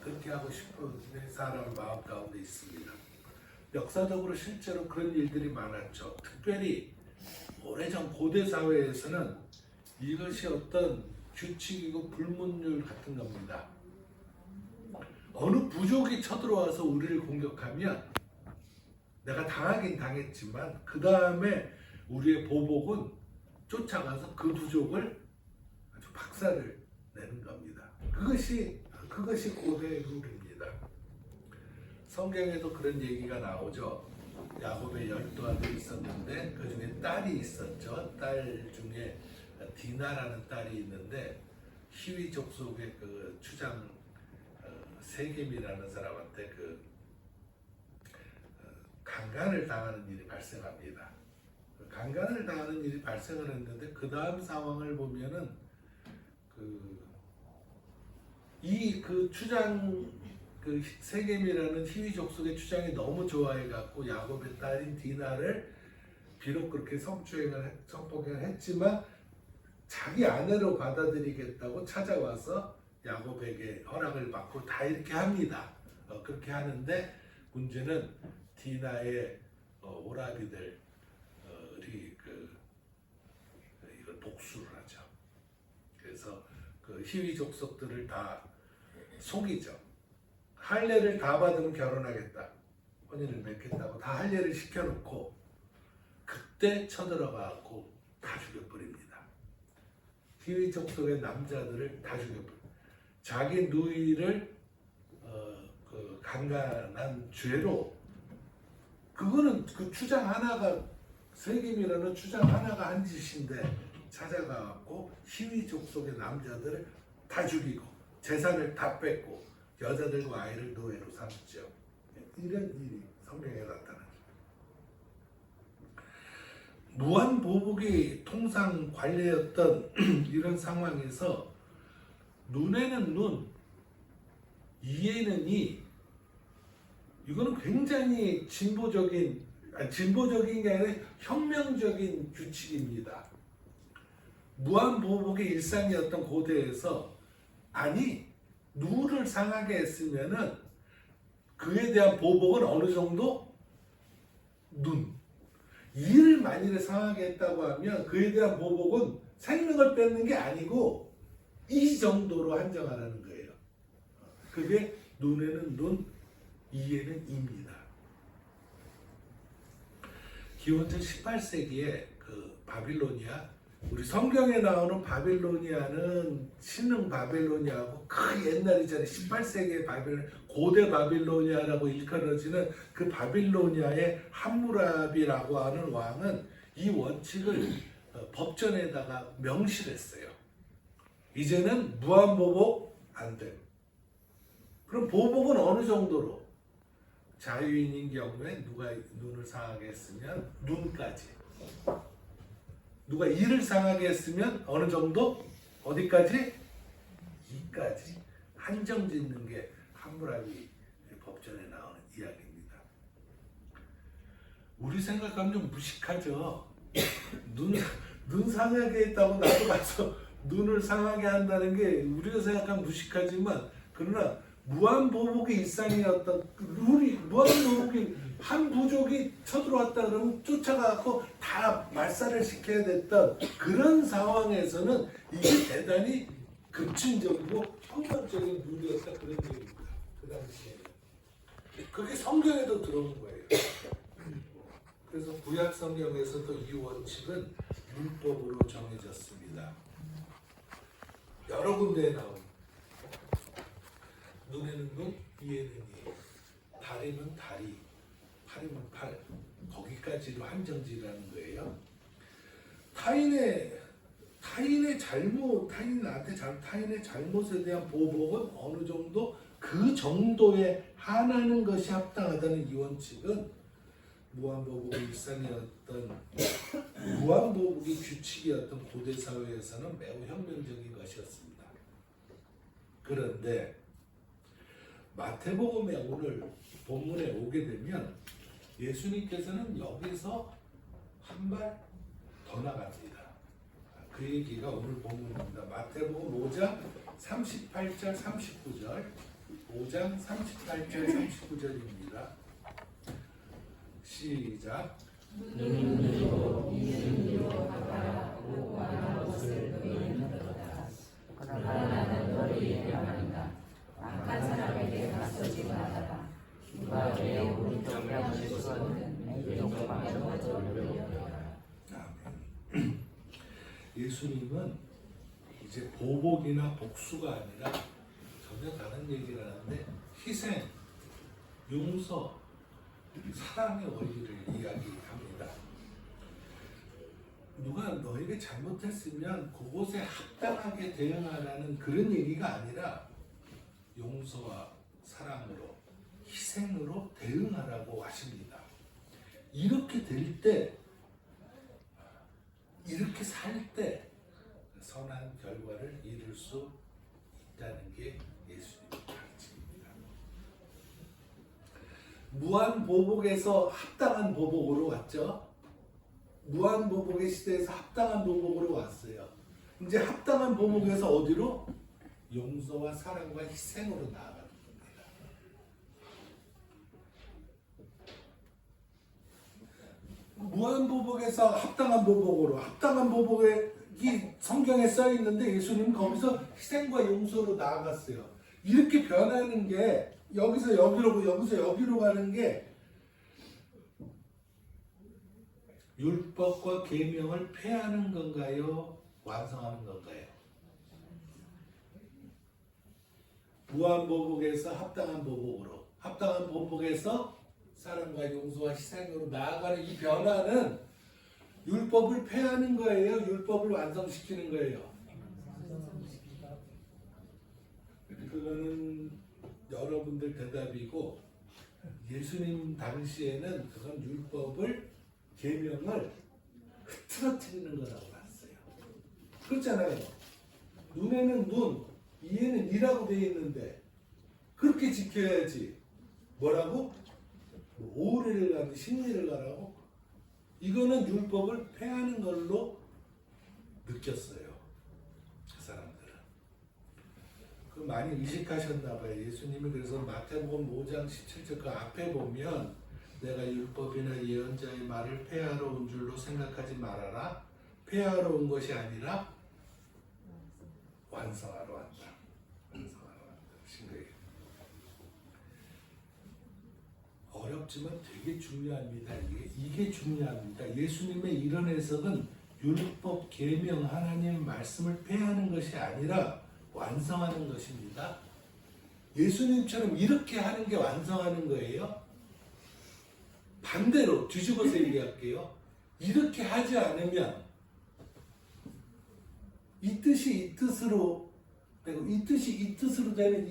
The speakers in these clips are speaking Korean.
그렇게 하고 싶은 사람 마음 가운데 있습니다. 역사적으로 실제로 그런 일들이 많았죠. 특별히 오래전 고대 사회에서는 이것이 어떤 규칙이고 불문율 같은 겁니다. 어느 부족이 쳐들어와서 우리를 공격하면 내가 당하긴 당했지만 그 다음에 우리의 보복은 쫓아가서 그 부족을 아주 박살을 내는 겁니다. 그것이 고대의 룰입니다. 성경에도 그런 얘기가 나오죠. 야곱의 12아들이 있었는데 그 중에 딸이 있었죠. 딸 중에 디나라는 딸이 있는데 히위 족속의 그 추장 세겜이라는 사람한테 강간을 당하는 일이 발생합니다. 강간을 당하는 일이 발생을 했는데 그 다음 상황을 보면은 추장 세겜이라는 히위 족속의 추장이 너무 좋아해 갖고 야곱의 딸인 디나를 비록 그렇게 성폭행을 했지만 자기 아내로 받아들이겠다고 찾아와서 야곱에게 허락을 받고 다 이렇게 합니다. 그렇게 하는데 문제는 디나의 오라비들이 이걸 복수를 하죠. 그래서 그 히위 족속들을 다 속이죠. 할례를 다 받으면 결혼하겠다, 혼인을 맺겠다고 다 할례를 시켜놓고 그때 쳐들어가고 다 죽여버립니다. 히위 족속의 남자들을 다 죽여버립니다. 자기 누이를 강간한 죄로, 그거는 그 추장 하나가, 세겜이라는 추장 하나가 한 짓인데 찾아가고 히위 족속의 남자들을 다 죽이고 재산을 다 뺏고 여자들과 아이를 노예로 삼죠. 이런 일이 성경에 나타나죠. 무한보복이 통상 관례였던 이런 상황에서 눈에는 눈, 이에는 이, 이거는 굉장히 진보적인 게 아니라 혁명적인 규칙입니다. 무한보복의 일상이었던 고대에서 누를 상하게 했으면은 그에 대한 보복은 어느 정도 눈, 이를 만일에 상하게 했다고 하면 그에 대한 보복은 생명을 뺏는 게 아니고 이 정도로 한정하라는 거예요. 그게 눈에는 눈, 이에는 이입니다. 기원전 18세기에 그 바빌로니아, 우리 성경에 나오는 바빌로니아는 신흥 바빌로니아하고 그 옛날이잖아요. 18세기의 고대 바빌로니아라고 일컬어지는 그 바빌로니아의 함무라비라고 하는 왕은 이 원칙을 법전에다가 명시했어요. 이제는 무한보복 안 돼. 그럼 보복은 어느 정도로? 자유인인 경우에 누가 눈을 상하게 했으면 눈까지, 누가 이를 상하게 했으면 어느 정도? 어디까지? 이까지 한정 짓는 게 함무라비 법전에 나오는 이야기입니다. 우리 생각하면 좀 무식하죠. 눈 상하게 했다고 나도 가서 눈을 상하게 한다는 게 우리가 생각하면 무식하지만, 그러나 무한보복의 일상이었던 룰이, 무한보복이 한 부족이 쳐들어왔다 그러면 쫓아가고 다 말살을 시켜야 됐던 그런 상황에서는 이게 대단히 급진적이고 혁명적인 룰이었다, 그런 얘기입니다. 그 당시에 그게 성경에도 들어온 거예요. 그래서 구약 성경에서도 이 원칙은 율법으로 정해졌습니다. 여러 군데에 나옵니다. 눈에는 눈, 이에는 이, 다리는 다리, 팔이면 팔, 거기까지로 한정지라는 거예요. 타인의 잘못에 대한 보복은 어느 정도 그 정도에 한하는 것이 합당하다는 이 원칙은 무한보복의 일상이었던, 무한보복의 규칙이었던 고대 사회에서는 매우 혁명적인 것이었습니다. 그런데 마태복음에 오늘 본문에 오게 되면 예수님께서는 여기서 한 발 더 나갑니다. 그 얘기가 오늘 본문입니다. 마태복음 5장 38절 39절 5장 38절 39절입니다. 시작. 눈으로 이는 하다가 구원한 것을 너희는 들었다. 그러나 나는 너희에게 말한다. 악한 사람에게 맞서지 말아라. 누가 내 오른쪽 뺨을 쏘든 왼쪽 뺨을 돌려라. 예수님은 이제 보복이나 복수가 아니라 전혀 다른 얘기를 하는데 희생, 용서, 사랑의 원리를 이야기합니다. 누가 너에게 잘못했으면 그곳에 합당하게 대응하라는 그런 얘기가 아니라 용서와 사랑으로, 희생으로 대응하라고 하십니다. 이렇게 될 때, 이렇게 살 때 선한 결과를 이룰 수 있다는 게 예수님의 가르침입니다. 무한보복에서 합당한 보복으로 왔죠. 무한보복의 시대에서 합당한 보복으로 왔어요. 이제 합당한 보복에서 어디로? 용서와 사랑과 희생으로 나아가는 겁니다. 무한보복에서 합당한 보복으로, 합당한 보복이 성경에 써 있는데 예수님은 거기서 희생과 용서로 나아갔어요. 이렇게 변하는 게 여기서 여기로, 여기서 여기로 가는 게 율법과 계명을 폐하는 건가요? 완성하는 건가요? 무한보복에서 합당한 보복으로, 합당한 보복에서 사랑과 용서와 희생으로 나아가는 이 변화는 율법을 폐하는 거예요? 율법을 완성시키는 거예요? 그거는 여러분들 대답이고, 예수님 당시에는 그건 율법을, 계명을 흐트러뜨리는 거라고 봤어요. 그렇잖아요. 눈에는 눈, 이에는 이라고 되어 있는데 그렇게 지켜야지. 뭐라고? 오래를 가는 심리를 가라고? 이거는 율법을 폐하는 걸로 느꼈어요. 그 사람들은. 그 많이 의식하셨나 봐요. 예수님이 그래서 마태복음 5장 17절 그 앞에 보면 내가 율법이나 예언자의 말을 폐하러 온 줄로 생각하지 말아라. 폐하러 온 것이 아니라 완성하러 왔다. 완성하러 왔다. 신거예요. 어렵지만 되게 중요합니다. 이게 중요합니다. 예수님의 이런 해석은 율법, 계명, 하나님의 말씀을 폐하는 것이 아니라 완성하는 것입니다. 예수님처럼 이렇게 하는 게 완성하는 거예요. 반대로 뒤집어서 얘기할게요. 이렇게 하지 않으면 이 뜻이 이 뜻으로 되고 이 뜻이 이 뜻으로 되는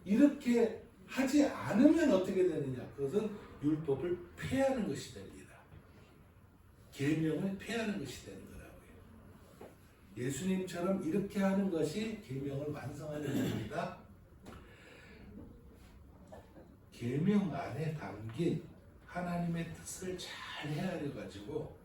이렇게 하지 않으면 어떻게 되느냐? 그것은 율법을 폐하는 것이 됩니다. 계명을 폐하는 것이 되는 거라고요. 예수님처럼 이렇게 하는 것이 계명을 완성하는 겁니다. 계명 안에 담긴 하나님의 뜻을 잘 헤아려 가지고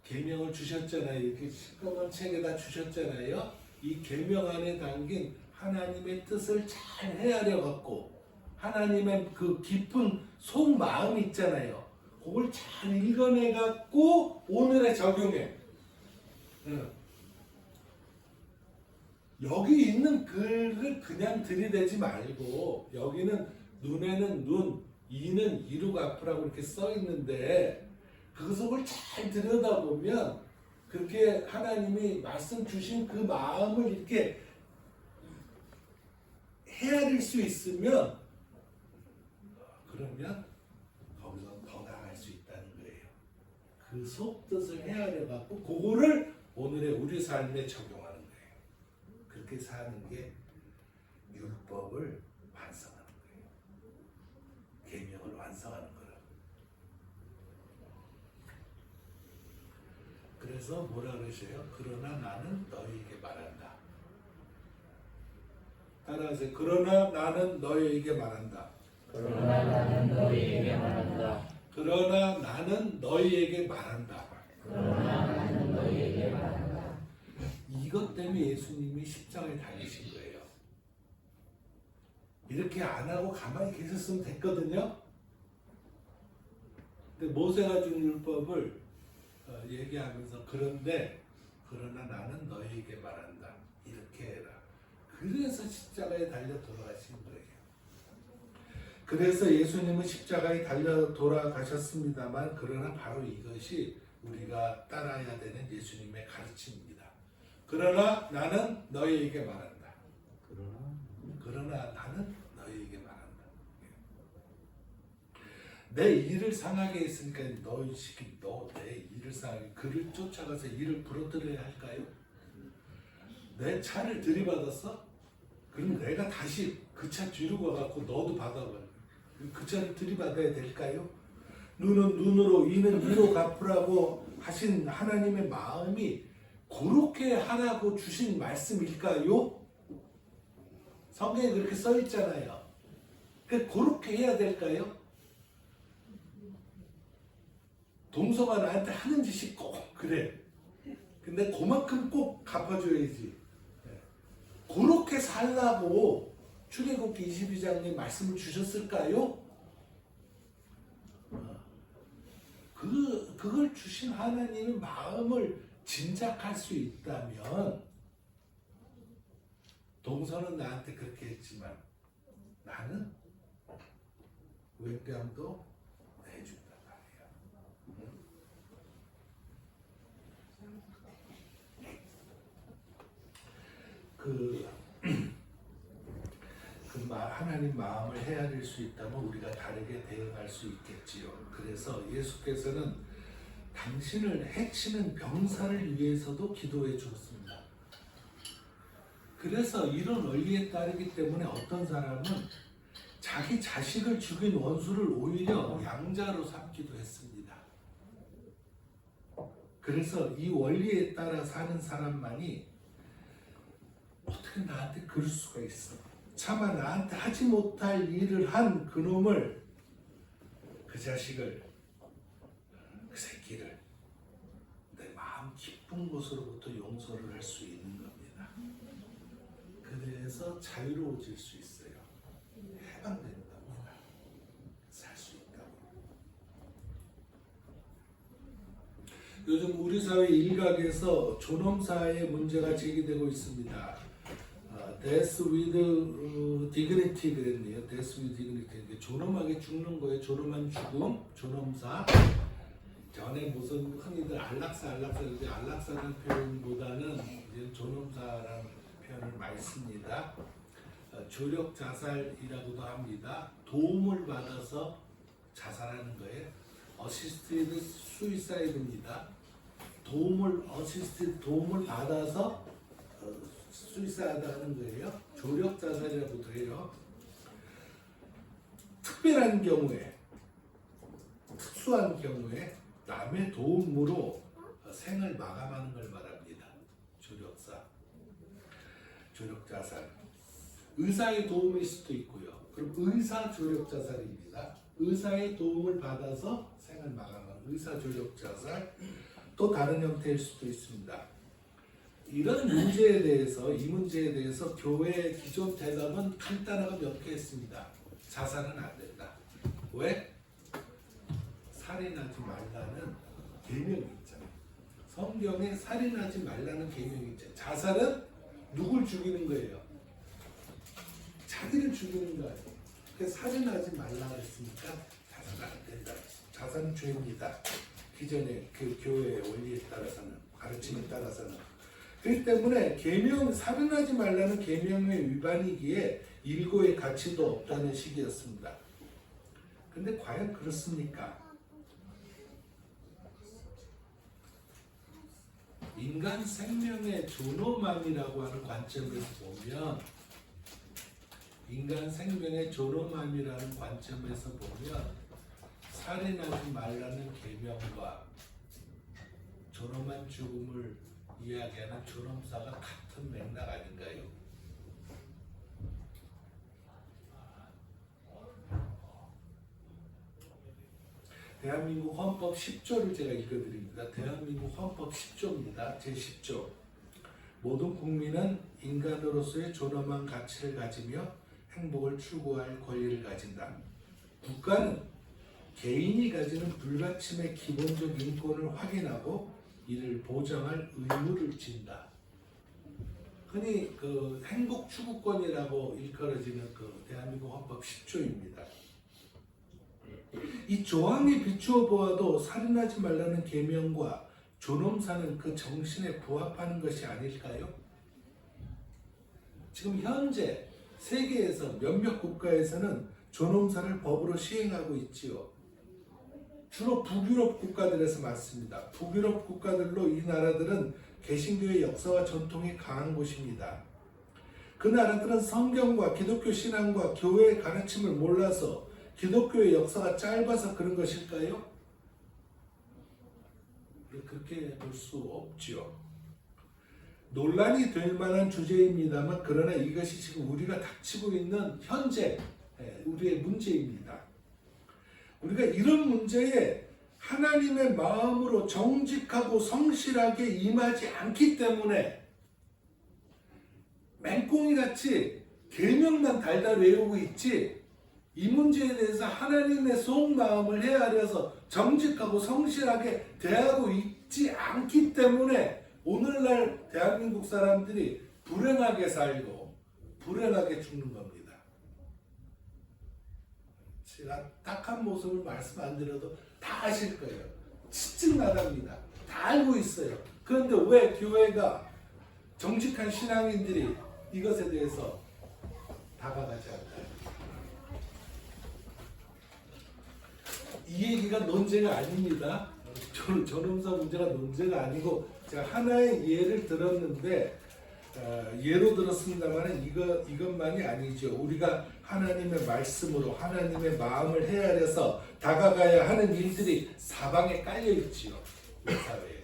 계명을 주셨잖아요. 이렇게 시꺼먼 책에다 주셨잖아요. 이 계명 안에 담긴 하나님의 뜻을 잘 헤아려 갖고 하나님의 그 깊은 속마음 있잖아요. 그걸 잘 읽어내 갖고 오늘에 적용해. 여기 있는 글을 그냥 들이대지 말고 여기는 눈에는 눈, 이는 이로 갚으라고 이렇게 써 있는데 그것을 잘 들여다보면 그렇게 하나님이 말씀 주신 그 마음을 이렇게 헤아릴 수 있으면 그러면 거기서 더 나아갈 수 있다는 거예요. 그 속뜻을 헤아려 갖고 그거를 오늘의 우리 삶에 적용하는 거예요. 그렇게 사는 게 율법을 완성하는 거예요. 계명을 완성하는 거라고. 그래서 뭐라 그러세요? 그러나 나는 너희에게 말한다. 따라하세요. 그러나 나는 너희에게 말한다. 그러나 나는 너희에게 말한다. 그러나 나는 너희에게 말한다. 그러나 나는 너희에게 말한다. 이것 때문에 예수님이 십자가에 달리신 거예요. 이렇게 안 하고 가만히 계셨으면 됐거든요. 근데 모세가 준 율법을 얘기하면서 그러나 나는 너희에게 말한다. 이렇게 해라. 그래서 십자가에 달려 돌아가신 거예요. 그래서 예수님은 십자가에 달려 돌아가셨습니다만 그러나 바로 이것이 우리가 따라야 되는 예수님의 가르침입니다. 그러나 나는 너희에게 말한다. 그러나 나는 너희에게 말한다. 내 일을 상하게 했으니까 너 내 일을 상하게 그를 쫓아가서 일을 부러뜨려야 할까요? 내 차를 들이받았어? 그럼 내가 다시 그 차 뒤로 가갖고 너도 받아봐. 그 차를 들이받아야 될까요? 눈은 눈으로 이는 이로 갚으라고 하신 하나님의 마음이 그렇게 하라고 주신 말씀일까요? 성경에 그렇게 써 있잖아요. 그렇게 해야 될까요? 동서가 나한테 하는 짓이 꼭 그래. 근데 그만큼 꼭 갚아줘야지. 그렇게 살라고 출애굽기 22장에 말씀을 주셨을까요? 그걸 주신 하나님의 마음을 짐작할 수 있다면 동서는 나한테 그렇게 했지만 나는 왼뺨도 내준단 말이야. 하나님 마음을 헤아릴 수 있다면 우리가 다르게 대응할 수 있겠지요. 그래서 예수께서는 당신을 해치는 병사를 위해서도 기도해 주었습니다. 그래서 이런 원리에 따르기 때문에 어떤 사람은 자기 자식을 죽인 원수를 오히려 양자로 삼기도 했습니다. 그래서 이 원리에 따라 사는 사람만이 어떻게 나한테 그럴 수가 있어? 차마 나한테 하지 못할 일을 한 그놈을, 그 자식을, 그 새끼를 내 마음 깊은 곳으로부터 용서를 할 수 있는 겁니다. 그래서 자유로워질 수 있어요. 해방되는 겁니다. 살 수 있다고. 요즘 우리 사회 일각에서 존엄사의 문제가 제기되고 있습니다. Death with dignity 그랬네요. Death with dignity. 존엄하게 죽는 거예요. 존엄한 죽음, 존엄사. 전에 무슨 흔히들 안락사인데 안락사라는 표현보다는 이제 존엄사라는 표현을 많이 씁니다. 조력 자살이라고도 합니다. 도움을 받아서 자살하는 거예요. Assisted suicide입니다. 도움을 받아서 수이사하다 하는 거예요. 조력 자살이라고도 해요. 특별한 경우에, 특수한 경우에 남의 도움으로 생을 마감하는 걸 말합니다. 조력 자살. 의사의 도움일 수도 있고요. 그럼 의사 조력 자살입니다. 의사의 도움을 받아서 생을 마감하는 의사 조력 자살. 또 다른 형태일 수도 있습니다. 이런 문제에 대해서, 이 문제에 대해서 교회의 기존 대답은 간단하고 명쾌했습니다. 자살은 안 된다. 왜? 살인하지 말라는 계명이 있잖아요. 성경에 살인하지 말라는 계명이 있잖아요. 자살은 누굴 죽이는 거예요? 자기를 죽이는 거예요. 그래서 살인하지 말라 그랬으니까 자살은 안 된다. 자살은 죄입니다. 기존의 그 교회의 원리에 따라서는, 가르침에 따라서는. 그렇기 때문에 살인하지 말라는 계명의 위반이기에 일고의 가치도 없다는 식이었습니다. 근데 과연 그렇습니까? 인간 생명의 존엄함이라고 하는 관점에서 보면, 살인하지 말라는 계명과 존엄한 죽음을 이야기하는 존엄사가 같은 맥락 아닌가요? 대한민국 헌법 10조를 제가 읽어드립니다. 대한민국 헌법 10조입니다. 제10조. 모든 국민은 인간으로서의 존엄한 가치를 가지며 행복을 추구할 권리를 가진다. 국가는 개인이 가지는 불가침의 기본적 인권을 확인하고 이를 보장할 의무를 진다. 흔히 그 행복 추구권이라고 일컬어지는 그 대한민국 헌법 10조입니다. 이 조항에 비추어 보아도 살인하지 말라는 계명과 존엄사는 그 정신에 부합하는 것이 아닐까요? 지금 현재 세계에서 몇몇 국가에서는 존엄사를 법으로 시행하고 있지요. 주로 북유럽 국가들에서 많습니다. 북유럽 국가들로 이 나라들은 개신교의 역사와 전통이 강한 곳입니다. 그 나라들은 성경과 기독교 신앙과 교회의 가르침을 몰라서 기독교의 역사가 짧아서 그런 것일까요? 그렇게 볼 수 없죠. 논란이 될 만한 주제입니다만 그러나 이것이 지금 우리가 닥치고 있는 현재 우리의 문제입니다. 우리가 이런 문제에 하나님의 마음으로 정직하고 성실하게 임하지 않기 때문에 맹꽁이같이 계명만 달달 외우고 있지 이 문제에 대해서 하나님의 속마음을 헤아려서 정직하고 성실하게 대하고 있지 않기 때문에 오늘날 대한민국 사람들이 불행하게 살고 불행하게 죽는 겁니다. 제가 딱한 모습을 말씀 안 드려도 다 아실 거예요. 치증나답니다. 다 알고 있어요. 그런데 왜 교회가 정직한 신앙인들이 이것에 대해서 다가가지 않나요? 이 얘기가 논제가 아닙니다. 존엄사 문제가 논제가 아니고 제가 하나의 예를 들었는데 예로 들었습니다만 이것만이 아니죠. 우리가 하나님의 말씀으로 하나님의 마음을 헤아려서 다가가야 하는 일들이 사방에 깔려 있지요. 이 사회에.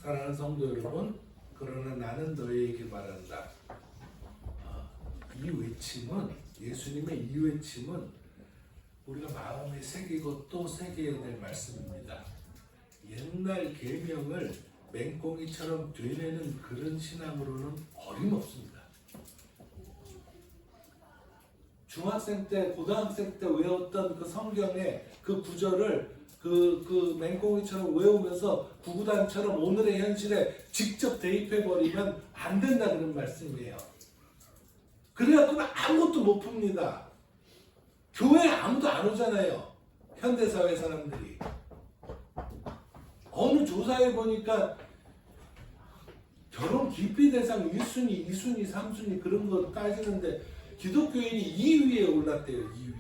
사랑하는 성도 여러분, 그러나 나는 너희에게 말한다. 이 외침은 예수님의 이 외침은 우리가 마음에 새기고 또 새겨야 될 말씀입니다. 옛날 계명을 맹꽁이처럼 되뇌는 그런 신앙으로는 어림없습니다. 중학생 때, 고등학생 때 외웠던 그 성경의 그 구절을 그 맹꽁이처럼 외우면서 구구단처럼 오늘의 현실에 직접 대입해버리면 안 된다는 말씀이에요. 그래갖고 아무것도 못 풉니다. 교회에 아무도 안 오잖아요. 현대사회 사람들이. 어느 조사에 보니까 결혼 기피 대상 1순위, 2순위, 3순위 그런 거 따지는데 기독교인이 2위에 올랐대요. 2위.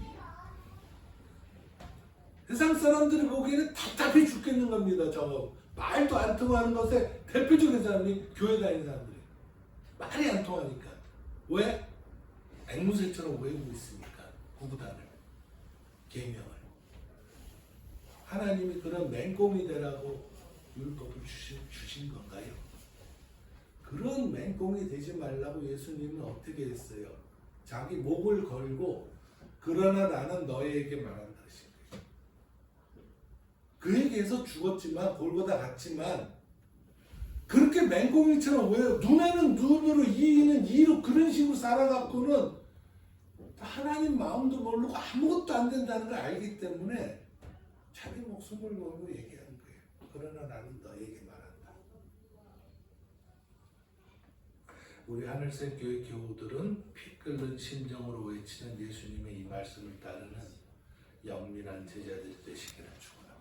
세상 사람들이 보기에는 답답해 죽겠는 겁니다. 저거 말도 안 통하는 것에 대표적인 사람이 교회 다니는 사람들이 말이 안 통하니까. 왜? 앵무새처럼 외우고 있으니까 구구단을, 계명을. 하나님이 그런 맹꽁이 되라고 율법을 주신 건가요? 그런 맹꽁이 되지 말라고 예수님은 어떻게 했어요? 자기 목을 걸고 그러나 나는 너희에게 말한다 하신 거예요. 그에게서 죽었지만 골고다 갔지만 그렇게 맹꽁이처럼 왜 눈에는 눈으로 이에는 이로 그런 식으로 살아갖고는 하나님 마음도 모르고 아무것도 안 된다는 걸 알기 때문에 자기 목숨을 걸고 얘기하는 거예요. 그러나 나는 너에게 말한다. 우리 하늘색 교회 교우들은 피 끓는 심정으로 외치는 예수님의 이 말씀을 따르는 영민한 제자들이 되시기를 축원합니다.